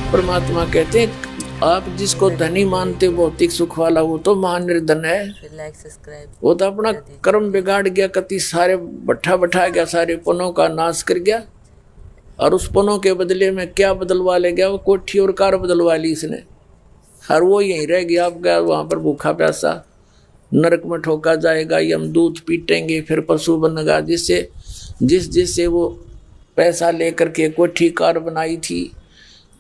परमात्मा कहते हैं आप जिसको धनी मानते भौतिक सुख वाला वो तो महानिर्धन है। वो तो अपना कर्म बिगाड़ गया, कति सारे बैठा गया, सारे पुनों का नाश कर गया और उस पुनों के बदले में क्या बदलवा ले गया? वो कोठी और कार बदलवा ली इसने, और वो यहीं रह गया। आप गया वहां पर भूखा प्यासा नरक में ठोका जाएगा, यमदूत पीटेंगे, फिर पशु बनेगा। जिससे वो पैसा लेकर के कोठी कार बनाई थी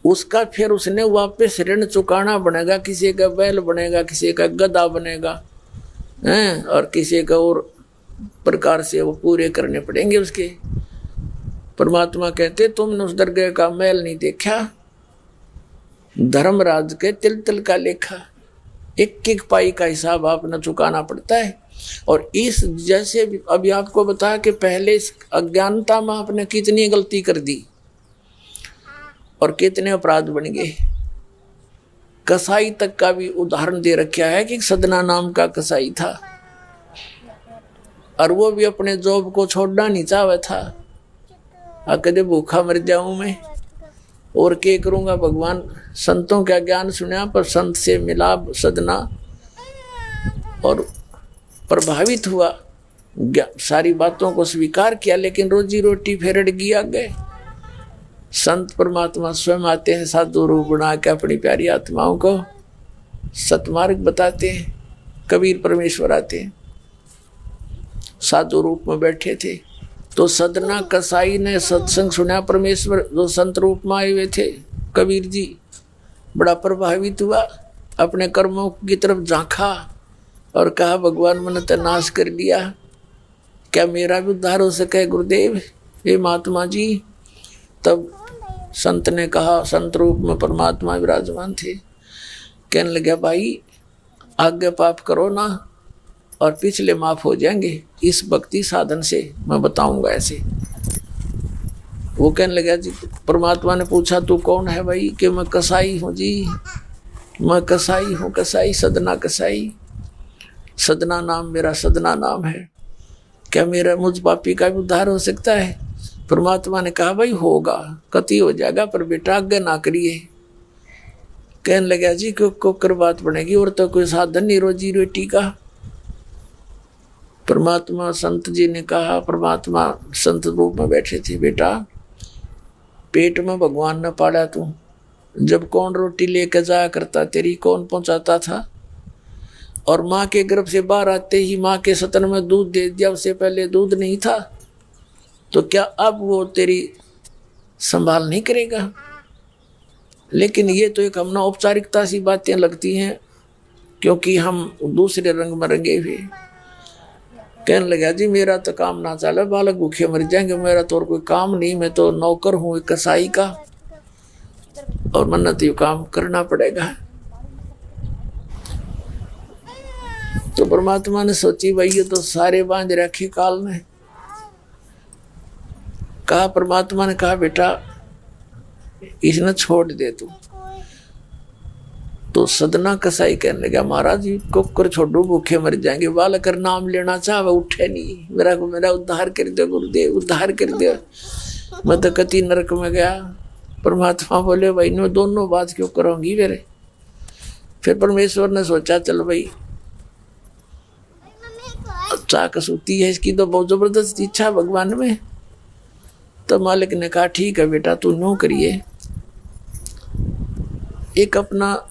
उसका फिर उसने वापस ऋण चुकाना बनेगा। किसी का बैल बनेगा, किसी का गधा बनेगा हैं, और किसी का और प्रकार से वो पूरे करने पड़ेंगे उसके। परमात्मा कहते तुमने उस दरगाह का मैल नहीं देखा, धर्मराज के तिल तिल का लेखा, एक एक पाई का हिसाब आपने चुकाना पड़ता है। और इस जैसे अभी आपको बताया कि पहले इस अज्ञानता में आपने कितनी गलती कर दी और कितने अपराध बन गए। कसाई तक का भी उदाहरण दे रखा है कि सदना नाम का कसाई था और वो भी अपने जॉब को छोड़ना नहीं चाहता था। कदे भूखा मर जाऊं मैं और क्या करूंगा। भगवान संतों का ज्ञान सुना पर संत से मिला सदना और प्रभावित हुआ, सारी बातों को स्वीकार किया, लेकिन रोजी रोटी फिर अड़ गई आगे। संत परमात्मा स्वयं आते हैं साधु रूप बना के अपनी प्यारी आत्माओं को सतमार्ग बताते हैं। कबीर परमेश्वर आते हैं, साधु रूप में बैठे थे तो सदना कसाई ने सत्संग सुना। परमेश्वर जो संत रूप में आए हुए थे कबीर जी, बड़ा प्रभावित हुआ, अपने कर्मों की तरफ झांका और कहा भगवान मैंने तो नाश कर दिया, क्या मेरा भी उद्धार हो सके गुरुदेव, हे महात्मा जी। तब संत ने कहा, संत रूप में परमात्मा विराजमान थे, कहने लगे भाई आगे पाप करो ना और पिछले माफ हो जाएंगे इस भक्ति साधन से, मैं बताऊंगा ऐसे। वो कहने लगा जी, परमात्मा ने पूछा तू कौन है भाई? कि मैं कसाई हूँ जी, मैं कसाई हूँ, कसाई सदना कसाई, सदना नाम मेरा सदना नाम है, क्या मेरा मुझ पापी का भी उद्धार हो सकता है? परमात्मा ने कहा भाई होगा, कति हो जाएगा, पर बेटा आगे ना करिए। कहने लगा जी को कर बात बनेगी और तो कोई साधन नहीं रोजी रोटी का। परमात्मा संत जी ने कहा, परमात्मा संत रूप में बैठे थे, बेटा पेट में भगवान ने पाला तू, जब कौन रोटी लेकर जाया करता तेरी कौन पहुंचाता था? और माँ के गर्भ से बाहर आते ही माँ के सतन में दूध दे दिया, उससे पहले दूध नहीं था, तो क्या अब वो तेरी संभाल नहीं करेगा? लेकिन ये तो एक हमने औपचारिकता सी बातें लगती हैं क्योंकि हम दूसरे रंग में रंगे हुए। कहने लगा जी मेरा तो काम ना चले, बालक भूखे मर जाएंगे, मेरा तो और कोई काम नहीं, मैं तो नौकर हूँ एक कसाई का और मन्नत ये काम करना पड़ेगा। तो परमात्मा ने सोची भाई ये तो सारे बांध रखे काल ने। कहा, परमात्मा ने कहा बेटा इसने छोड़ दे तू। तो सदना कसाई कहने लगा महाराज जी को कर छोड़ो, भूखे मर जाएंगे, बालक नाम लेना चाहे उठे नहीं, मेरा उद्धार कर दे गुरुदेव, उद्धार कर दे, मैं तो कति नरक में गया। परमात्मा बोले भाई मैं दोनों बात क्यों करूंगी मेरे। फिर परमेश्वर ने सोचा चल भाई अच्छा कसूती है इसकी तो बहुत जबरदस्त इच्छा भगवान में। तो मालिक ने कहा ठीक है बेटा तू नो करिए, एक अपना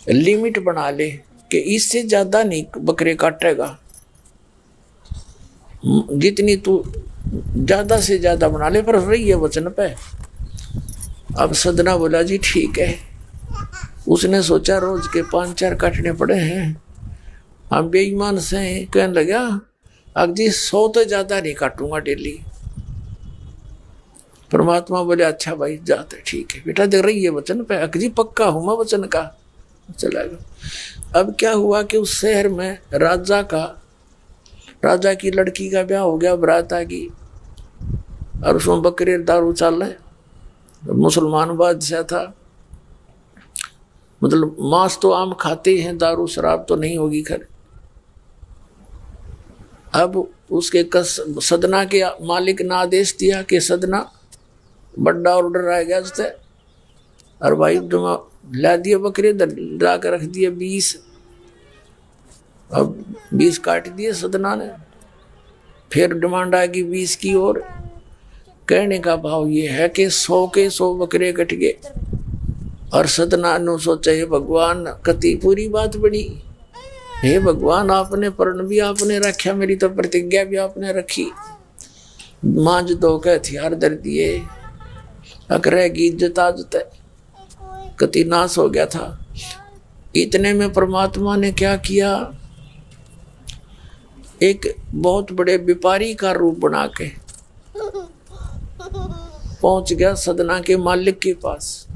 लिमिट बना ले कि इससे ज्यादा नहीं बकरे काटेगा, जितनी तू ज्यादा से ज्यादा बना ले, पर रही है वचन पे। अब सदना बोला जी ठीक है। उसने सोचा रोज के 5-4 काटने पड़े हैं, हम बेईमान से कहने लगा अब जी 100 तो ज्यादा नहीं काटूंगा डेली। परमात्मा बोले अच्छा भाई जाते ठीक है बेटा, देख रही है वचन पे, अकजी पक्का हूं मैं वचन का। चला गया। अब क्या हुआ कि उस शहर में राजा की लड़की का ब्याह हो गया, बारात आ गई और उसमें बकरे दारू चल रहे। मुसलमान बादशाह था, मतलब मांस तो आम खाते हैं, दारू शराब तो नहीं होगी खैर। अब उसके सदना के मालिक ने आदेश दिया कि सदना बड़ा ऑर्डर आ गया उससे और भाई तुम ला दिए बकरे, ला कर रख दिए 20। अब 20 काट दिए सदना ने। फिर डिमांड आएगी 20 की और। कहने का भाव ये है कि 100 के 100 बकरे कट गए। और सदना ने सोचा हे भगवान, कति पूरी बात बनी। हे भगवान, आपने प्रण भी आपने रखा, मेरी तो प्रतिज्ञा भी आपने रखी। मांझ दो के हथियार धर दिए, अकरेगी इज्जत आज तक कति नाश हो गया था। इतने में परमात्मा ने क्या किया, एक बहुत बड़े व्यापारी का रूप बना के पहुंच गया सदना के मालिक के पास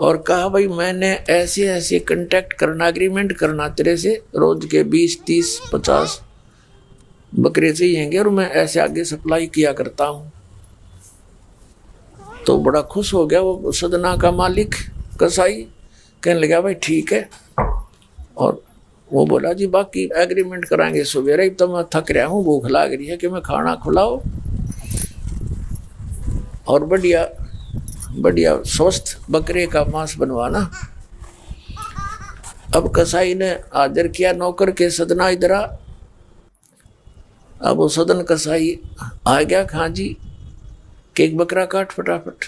और कहा भाई मैंने ऐसे ऐसे कांटेक्ट करना, एग्रीमेंट करना तेरे से, रोज के 20, 30, 50 बकरे चाहिएंगे और मैं ऐसे आगे सप्लाई किया करता हूँ। तो बड़ा खुश हो गया वो सदना का मालिक कसाई, कहने लगा भाई ठीक है। और वो बोला जी बाकी एग्रीमेंट कराएंगे सवेरे ही, तो मैं थक रहा हूँ, भूख लग रही है कि मैं खाना खिलाओ और बढ़िया बढ़िया स्वस्थ बकरे का मांस बनवाना। अब कसाई ने आदर किया नौकर के, सदना इधर आ। अब वो सदन कसाई आ गया, खां जी कि एक बकरा काट फटाफट।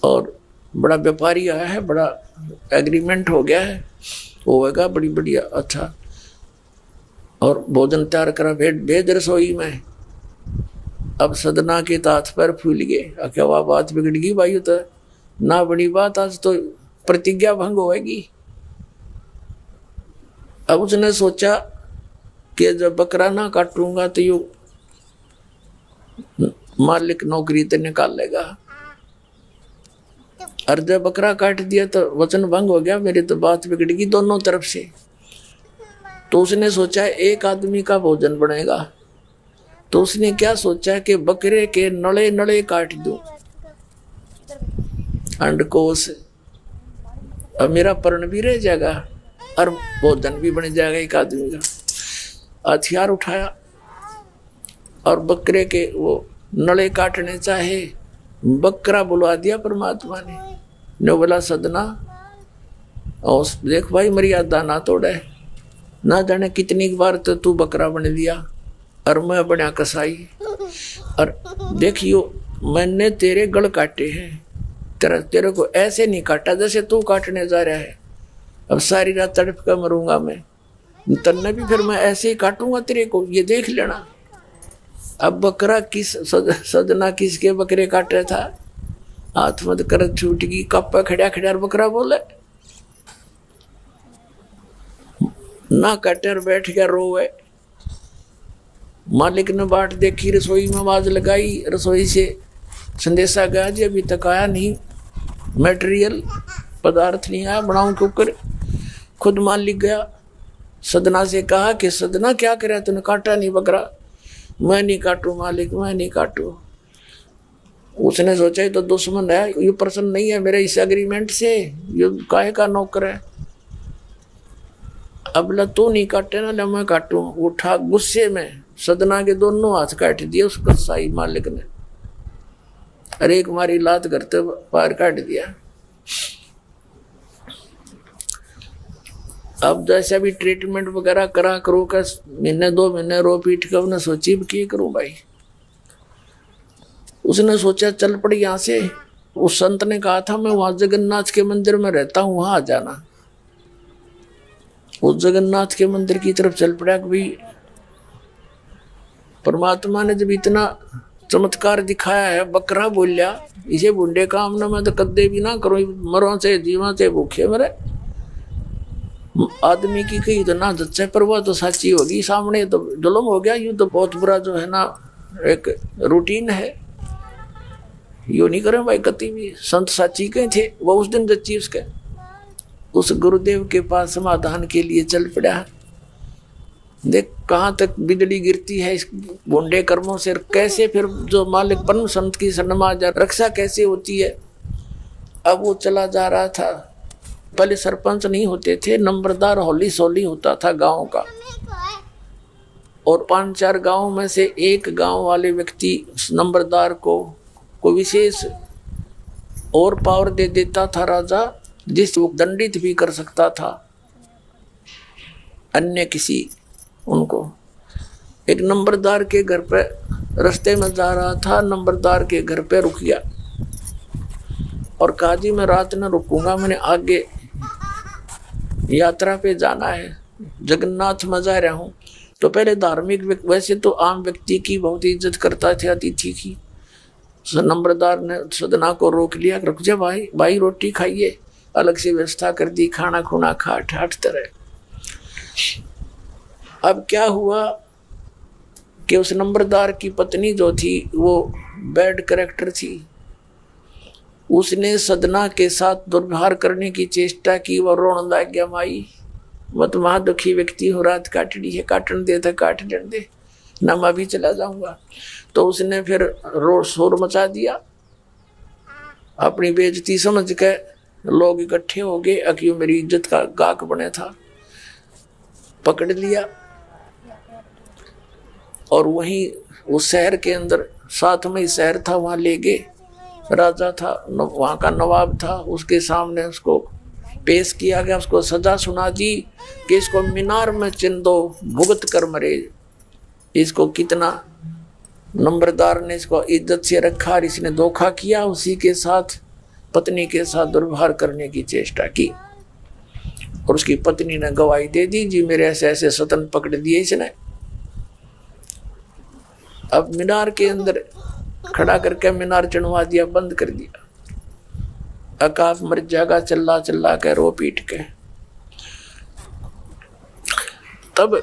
और बड़ा व्यापारी आया है, बड़ा एग्रीमेंट हो गया है, होगा बड़ी बढ़िया अच्छा। और भोजन तैयार करा, भेज रसोई में। अब सदना के हाथ पैर फूल गए, क्या वह बात बिगड़ गई भाई, तो ना बड़ी बात, आज तो प्रतिज्ञा भंग होगी। अब उसने सोचा कि जब बकरा ना काटूंगा तो यू मालिक नौकरी तो निकालेगा, और जब बकरा काट दिया तो वचन भंग हो गया, मेरी तो बात बिगड़ गई दोनों तरफ से। तो उसने सोचा एक आदमी का भोजन बनेगा, तो उसने क्या सोचा कि बकरे के नड़े नड़े काट दूं अंडकोश, अब मेरा पर्ण भी रह जाएगा और भोजन भी बन जाएगा एक आदमी का। हथियार उठाया और बकरे के वो नड़े काटने चाहे, बकरा बुलवा दिया परमात्मा ने बोला सदना और देख भाई मर्यादा ना तोड़े, ना जाने कितनी बार तो तू बकरा बन दिया और मैं बना कसाई। और देखियो मैंने तेरे गल काटे हैं, तेरे को ऐसे नहीं काटा जैसे तू काटने जा रहा है। अब सारी रात तड़प कर मरूंगा मैं, तन्ने भी फिर मैं ऐसे ही काटूंगा तेरे को, ये देख लेना। अब बकरा किस सदना किसके बकरे काट रहा था, हाथ मत कर छूट गई, कप्पा खड़ा खड़ा बकरा बोले ना काटे, बैठ गया रोवे। मालिक ने बाट देखी, रसोई में आवाज लगाई, रसोई से संदेशा गया जी अभी तक आया नहीं, मटेरियल पदार्थ नहीं आया, बनाऊं क्यों कर। खुद मालिक गया, सदना से कहा कि सदना क्या करे, तूने काटा नहीं बकरा। मैं नहीं काटू मालिक, मैं नहीं काटू। उसने सोचा तो दुश्मन है, ये प्रसन्न नहीं है मेरे इस एग्रीमेंट से, ये काहे का नौकर है। अब ला तू नहीं काटे ना, मैं काटू। उठा गुस्से में सदना के दोनों हाथ काट दिए उस कसाई मालिक ने, अरे एक मारी लात करते पार काट दिया। अब जैसे भी ट्रीटमेंट वगैरह करा करो का, महीने 2 महीने रो पीट कर उन्हें सोची क्या करूं भाई। उसने सोचा चल पड़ी यहाँ से। उस संत ने कहा था मैं वहां जगन्नाथ के मंदिर में रहता हूँ, वहां आ जाना। उस जगन्नाथ के मंदिर की तरफ चल पड़ा कि भाई परमात्मा ने जब इतना चमत्कार दिखाया है, बकरा बोलिया इसे बुंडे काम ना मैं तो कदे भी ना करो, मरो से जीवा से भूखे मरे। आदमी की कही तो ना सच्चा, पर वह तो सच्ची होगी, सामने तो जुल्म हो गया। यूं तो बहुत बुरा जो है ना एक रूटीन है, यू नहीं करें भाई कति भी। संत साची कहीं थे, वो उस दिन जच्ची उसके उस गुरुदेव के पास समाधान के लिए चल पड़ा। देख कहाँ तक बिजली गिरती है इस बोंडे कर्मों से, कैसे फिर जो मालिक परम संत की शरणमा जा रक्षा कैसे होती है। अब वो चला जा रहा था, पहले सरपंच नहीं होते थे, नंबरदार होली सोली होता था गांव का, और 5-4 गांव में से एक गांव वाले व्यक्ति नंबरदार को कोई विशेष और पावर दे देता था राजा, जिस वो दंडित भी कर सकता था अन्य किसी उनको। एक नंबरदार के घर पे रास्ते में जा रहा था, नंबरदार के घर पे रुक गया और कहा जी मैं रात न रुकूंगा, मैंने आगे यात्रा पे जाना है, जगन्नाथ में जा रहा हूँ। तो पहले धार्मिक, वैसे तो आम व्यक्ति की बहुत इज्जत करता थे, अतिथि की। नंबरदार ने सदना को रोक लिया, रुक जा भाई, भाई रोटी खाइए, अलग से व्यवस्था कर दी, खाना खुना खा ठाठ तरह। अब क्या हुआ कि उस नंबरदार की पत्नी जो थी वो बैड कैरेक्टर थी, उसने सदना के साथ दुर्व्यवहार करने की चेष्टा की। वह रोने लग गया, माई मत महा दुखी व्यक्ति हो, रात काटनी है, काटन दे तो काट दे ना, मैं भी चला जाऊंगा। तो उसने फिर शोर मचा दिया, अपनी बेइज्जती समझ के लोग इकट्ठे हो गए, अक्यों मेरी इज्जत का गाक बने था, पकड़ लिया और वहीं उस शहर के अंदर, साथ में ही शहर था, वहां ले गए। राजा था, वहां का नवाब था, उसके सामने उसको पेश किया गया, उसको सजा सुना दी कि इसको मीनार में चिन दो, भुगत कर मरे। इसको कितना नंबरदार ने इसको इज्जत से रखा और इसने धोखा किया, उसी के साथ पत्नी के साथ दुर्व्यवहार करने की चेष्टा की। और उसकी पत्नी ने गवाही दे दी, जी मेरे ऐसे ऐसे सतन पकड़ दिए इसने। अब मीनार के अंदर खड़ा करके मीनार चढ़वा दिया, बंद कर दिया। अकाफ मर जाएगा, चिल्ला चिल्ला के रो पीट के। तब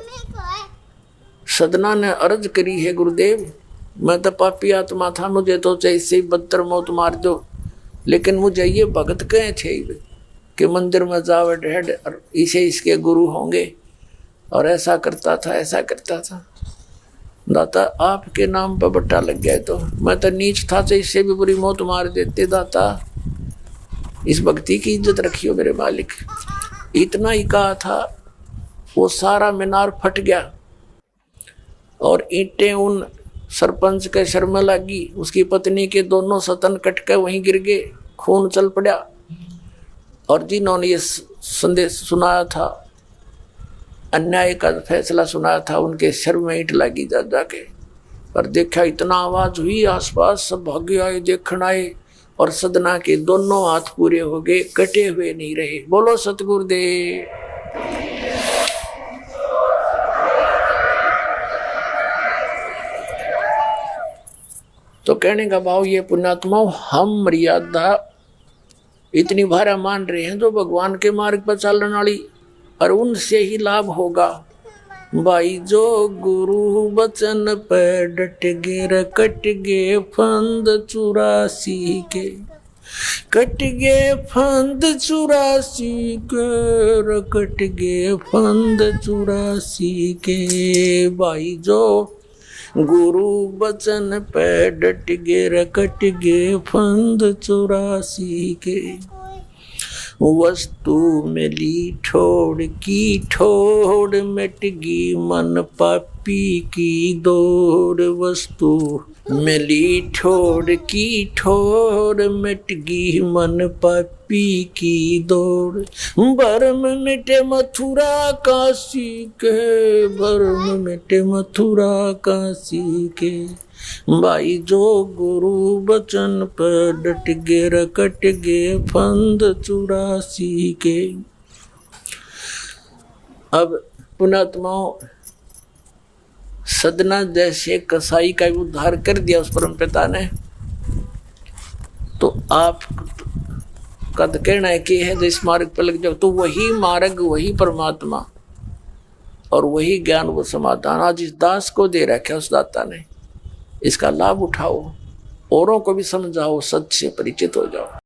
सदना ने अर्ज करी, है गुरुदेव मैं तो पापी आत्मा था, मुझे तो इससे ही बदतर मौत मार दो, लेकिन मुझे ये भगत कहे थे कि मंदिर में जावे ढेड और इसे इसके गुरु होंगे, और ऐसा करता था ऐसा करता था। दाता आपके नाम पर बट्टा लग गया, तो मैं तो नीच था, तो इससे भी बुरी मौत मार देते। दाता इस भक्ति की इज्जत रखियो मेरे मालिक। इतना ही कहा था, वो सारा मीनार फट गया और ईंटें उन सरपंच के सर में लगी, उसकी पत्नी के दोनों सतन कट के वहीं गिर गए, खून चल पड़ा। और जिन्होंने ये संदेश सुनाया था, अन्याय का फैसला सुनाया था, उनके सर में ईंट लगी जा जाके। पर देखा इतना आवाज हुई, आसपास सब भागे आए, देखने आए, और सदना के दोनों हाथ पूरे हो गए, कटे हुए नहीं रहे। बोलो सतगुरुदेव। तो कहने का भाव ये पुण्यात्मा, हम मर्यादा इतनी भारा मान रहे हैं जो भगवान के मार्ग पर चलने वाली, और उनसे ही लाभ होगा। भाई जो गुरु वचन पे डट गे, कट गे फंद 84 के, कट गे फंद 84 के, कट गे फंद 84 के। भाई जो गुरु वचन पे डट गे, कट गे फंद 84 के। वस्तु मिली ठोड़ की ठोड़, मिटगी मन पापी की दौड़। वस्तु मिली ठोड़ की ठोड़, मिटगी मन पापी की दौड़। भरम मिटे मथुरा काशी के, भरम मिटे मथुरा काशी के। भाई जो गुरु बचन पर डट गे, कट गे फंद 84 के। अब पुणात्माओं, सदना जैसे कसाई का उद्धार कर दिया उस परम पिता ने, तो आप का तो कहना है कि है जिस मार्ग पर लग जाओ, तो वही मार्ग, वही परमात्मा और वही ज्ञान, वो समाधान आज इस दास को दे रखा है उस दाता ने। इसका लाभ उठाओ, औरों को भी समझाओ, सच से परिचित हो जाओ।